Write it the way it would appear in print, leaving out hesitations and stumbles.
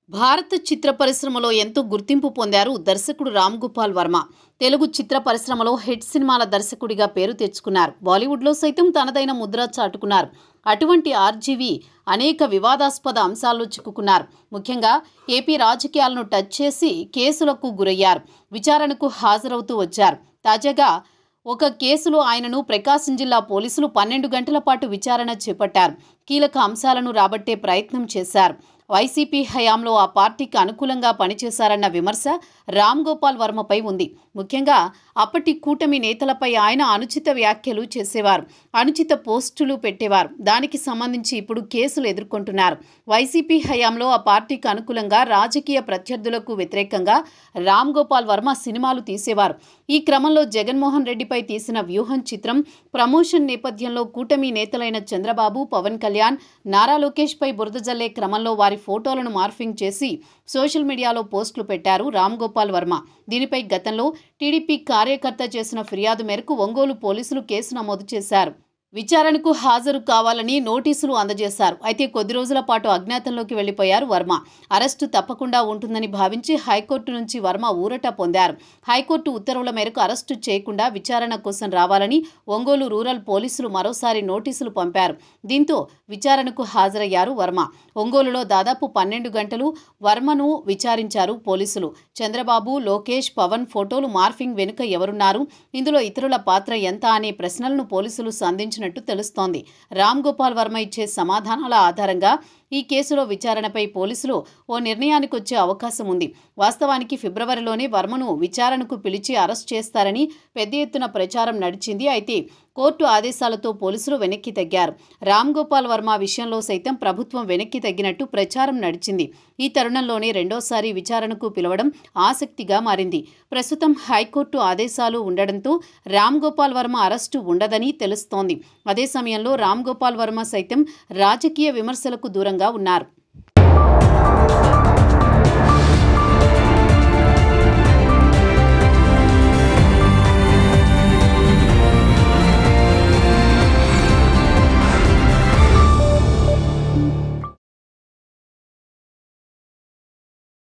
భారత చిత్ర పరిశ్రమలో ఎంతో గుర్తింపు పొందారు దర్శకుడు రామ్ గోపాల్ వర్మ. తెలుగు చిత్ర పరిశ్రమలో హిట్ సినిమాల దర్శకుడిగా పేరు తెచ్చుకున్నారు. బాలీవుడ్లో సైతం తనదైన ముద్ర చాటుకున్నారు. అటువంటి ఆర్జీవి అనేక వివాదాస్పద అంశాల్లో చిక్కుకున్నారు. ముఖ్యంగా ఏపీ రాజకీయాలను టచ్ చేసి కేసులకు గురయ్యారు. విచారణకు హాజరవుతూ వచ్చారు. తాజాగా ఒక కేసులో ఆయనను ప్రకాశం జిల్లా పోలీసులు 12 గంటల పాటు విచారణ చేపట్టారు. కీలక అంశాలను రాబట్టే ప్రయత్నం చేశారు. వైసీపీ హయాంలో ఆ పార్టీకి అనుకూలంగా పనిచేశారన్న విమర్శ రామ్ గోపాల్ వర్మపై ఉంది. ముఖ్యంగా అప్పటి కూటమి నేతలపై ఆయన అనుచిత వ్యాఖ్యలు చేసేవారు, అనుచిత పోస్టులు పెట్టేవారు. దానికి సంబంధించి ఇప్పుడు కేసులు ఎదుర్కొంటున్నారు. వైసీపీ హయాంలో ఆ పార్టీకి అనుకూలంగా రాజకీయ ప్రత్యర్థులకు వ్యతిరేకంగా రామ్ గోపాల్ వర్మ సినిమాలు తీసేవారు. ఈ క్రమంలో జగన్మోహన్ రెడ్డిపై తీసిన వ్యూహం చిత్రం ప్రమోషన్ నేపథ్యంలో కూటమి నేతలైన చంద్రబాబు, పవన్ కళ్యాణ్, నారా లోకేష్ పై బురద జల్లే క్రమంలో వారి ఫోటోలను మార్ఫింగ్ చేసి సోషల్ మీడియాలో పోస్టులు పెట్టారు రామ్ గోపాల్ వర్మ. దీనిపై గతంలో టీడీపీ కార్యకర్త చేసిన ఫిర్యాదు మేరకు ఒంగోలు పోలీసులు కేసు నమోదు చేశారు. విచారణకు హాజరు కావాలని నోటీసులు అందజేశారు. అయితే కొద్ది రోజుల పాటు అజ్ఞాతంలోకి వెళ్లిపోయారు వర్మ. అరెస్టు తప్పకుండా ఉంటుందని భావించి హైకోర్టు నుంచి వర్మ ఊరట పొందారు. హైకోర్టు ఉత్తర్వుల మేరకు అరెస్టు చేయకుండా విచారణ కోసం రావాలని ఒంగోలు రూరల్ పోలీసులు మరోసారి నోటీసులు పంపారు. దీంతో విచారణకు హాజరయ్యారు వర్మ. ఒంగోలులో దాదాపు 12 గంటలు వర్మను విచారించారు పోలీసులు. చంద్రబాబు, లోకేష్, పవన్ ఫోటోలు మార్ఫింగ్ వెనుక ఎవరున్నారు, ఇందులో ఇతరుల పాత్ర ఎంత అనే ప్రశ్నలను పోలీసులు సంధించినట్టు తెలుస్తోంది. రామ్ గోపాల్ వర్మ ఇచ్చే సమాధానాల ఆధారంగా ఈ కేసులో విచారణపై పోలీసులు ఓ నిర్ణయానికి వచ్చే అవకాశం ఉంది. వాస్తవానికి ఫిబ్రవరిలోనే వర్మను విచారణకు పిలిచి అరెస్ట్ చేస్తారని పెద్ద ఎత్తున ప్రచారం నడిచింది. అయితే కోర్టు ఆదేశాలతో పోలీసులు వెనక్కి తగ్గారు. రామ్ గోపాల్ వర్మ విషయంలో సైతం ప్రభుత్వం వెనక్కి తగ్గినట్టు ప్రచారం నడిచింది. ఈ తరుణంలోనే రెండోసారి విచారణకు పిలవడం ఆసక్తిగా మారింది. ప్రస్తుతం హైకోర్టు ఆదేశాలు ఉండడంతో రామ్ గోపాల్ వర్మ అరెస్టు ఉండదని తెలుస్తోంది. అదే సమయంలో రామ్ గోపాల్ వర్మ సైతం రాజకీయ విమర్శలకు దూరంగా ఉన్నారు.